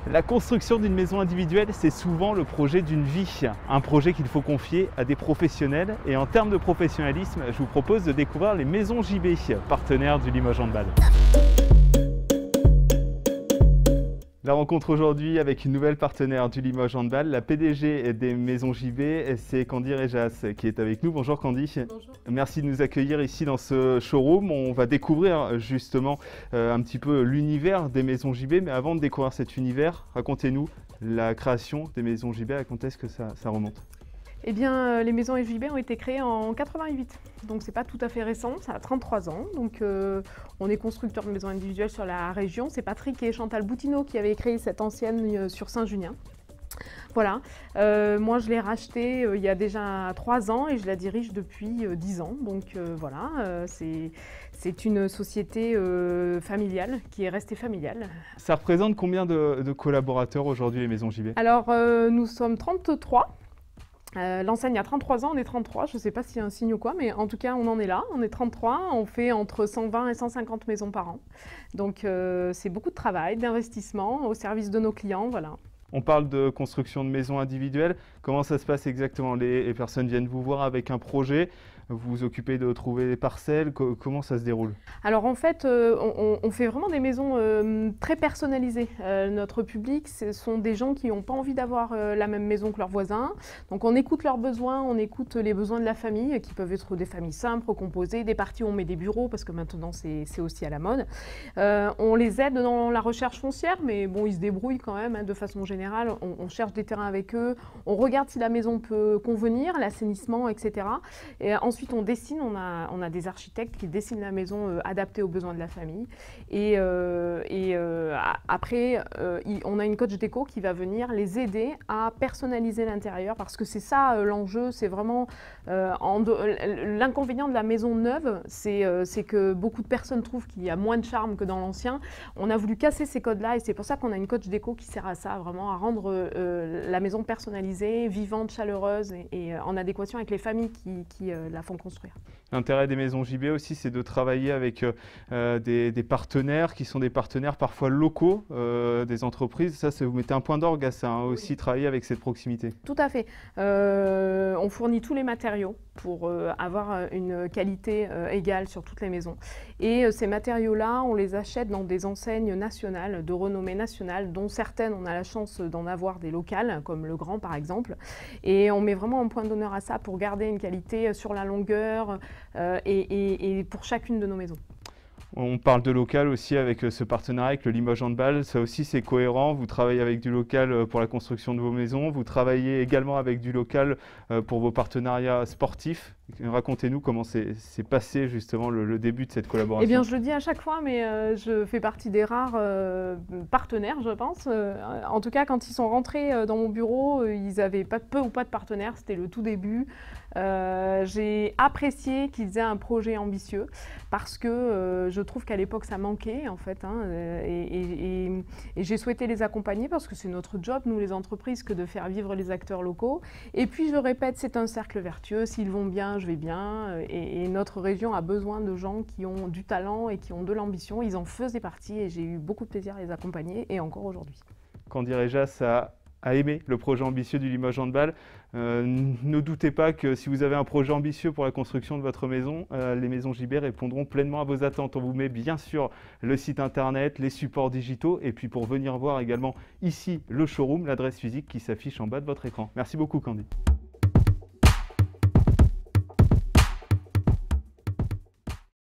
La construction d'une maison individuelle, c'est souvent le projet d'une vie, un projet qu'il faut confier à des professionnels. Et en termes de professionnalisme, je vous propose de découvrir les maisons JB, partenaires du Limoges Handball. La rencontre aujourd'hui avec une nouvelle partenaire du Limoges Handball, la PDG des maisons JB, c'est Candy Réjas qui est avec nous. Bonjour Candy. Bonjour. Merci de nous accueillir ici dans ce showroom. On va découvrir justement un petit peu l'univers des maisons JB. Mais avant de découvrir cet univers, racontez-nous la création des maisons JB. À quand est-ce que ça remonte? Eh bien, les maisons JB ont été créées en 88, donc c'est pas tout à fait récent, ça a 33 ans. Donc on est constructeur de maisons individuelles sur la région. C'est Patrick et Chantal Boutineau qui avaient créé cette ancienne sur Saint-Junien. Voilà, moi je l'ai rachetée il y a déjà 3 ans et je la dirige depuis 10 ans. Donc voilà, c'est une société familiale qui est restée familiale. Ça représente combien de collaborateurs aujourd'hui les maisons JB? Alors nous sommes 33. L'enseigne a 33 ans, on est 33, je ne sais pas s'il y a un signe ou quoi, mais en tout cas on en est là, on est 33, on fait entre 120 et 150 maisons par an. Donc c'est beaucoup de travail, d'investissement au service de nos clients, voilà. On parle de construction de maisons individuelles. Comment ça se passe exactement? Les personnes viennent vous voir avec un projet, vous vous occupez de trouver les parcelles, comment ça se déroule? Alors en fait, on fait vraiment des maisons très personnalisées. Notre public, ce sont des gens qui n'ont pas envie d'avoir la même maison que leurs voisins. Donc on écoute leurs besoins, on écoute les besoins de la famille, qui peuvent être des familles simples, composées, des parties où on met des bureaux, parce que maintenant c'est aussi à la mode. On les aide dans la recherche foncière, mais bon, ils se débrouillent quand même, hein, de façon générale. On cherche des terrains avec eux, on regarde si la maison peut convenir, l'assainissement, etc. Et ensuite, on dessine, on a des architectes qui dessinent la maison adaptée aux besoins de la famille. Et après, on a une coach déco qui va venir les aider à personnaliser l'intérieur, parce que c'est ça l'enjeu, c'est vraiment l'inconvénient de la maison neuve, c'est que beaucoup de personnes trouvent qu'il y a moins de charme que dans l'ancien. On a voulu casser ces codes-là et c'est pour ça qu'on a une coach déco qui sert à ça, vraiment à rendre la maison personnalisée, vivante, chaleureuse et en adéquation avec les familles qui la font construire. L'intérêt des maisons JB aussi, c'est de travailler avec des partenaires qui sont des partenaires parfois locaux des entreprises. Ça, vous mettez un point d'orgue à ça, hein, aussi, oui. Travailler avec cette proximité. Tout à fait. On fournit tous les matériaux pour avoir une qualité égale sur toutes les maisons. Et ces matériaux-là, on les achète dans des enseignes nationales, de renommée nationale, dont certaines, on a la chance d'en avoir des locales, comme Le Grand par exemple. Et on met vraiment un point d'honneur à ça pour garder une qualité sur la longueur et pour chacune de nos maisons. On parle de local aussi avec ce partenariat avec le Limoges Handball. Ça aussi, c'est cohérent. Vous travaillez avec du local pour la construction de vos maisons. Vous travaillez également avec du local pour vos partenariats sportifs. Racontez-nous comment s'est passé justement le début de cette collaboration. Eh bien, je le dis à chaque fois, mais je fais partie des rares partenaires, je pense. En tout cas, quand ils sont rentrés dans mon bureau, ils avaient peu ou pas de partenaires. C'était le tout début. J'ai apprécié qu'ils aient un projet ambitieux parce que je trouve qu'à l'époque ça manquait en fait, hein, et j'ai souhaité les accompagner parce que c'est notre job, nous les entreprises, que de faire vivre les acteurs locaux. Et puis je le répète, c'est un cercle vertueux, s'ils vont bien, je vais bien, et notre région a besoin de gens qui ont du talent et qui ont de l'ambition. Ils en faisaient partie et j'ai eu beaucoup de plaisir à les accompagner et encore aujourd'hui. Candy Réjas a aimé le projet ambitieux du Limoges Handball. Ne doutez pas que si vous avez un projet ambitieux pour la construction de votre maison, les maisons JB répondront pleinement à vos attentes. On vous met bien sûr le site internet, les supports digitaux et puis pour venir voir également ici le showroom, l'adresse physique qui s'affiche en bas de votre écran. Merci beaucoup Candy.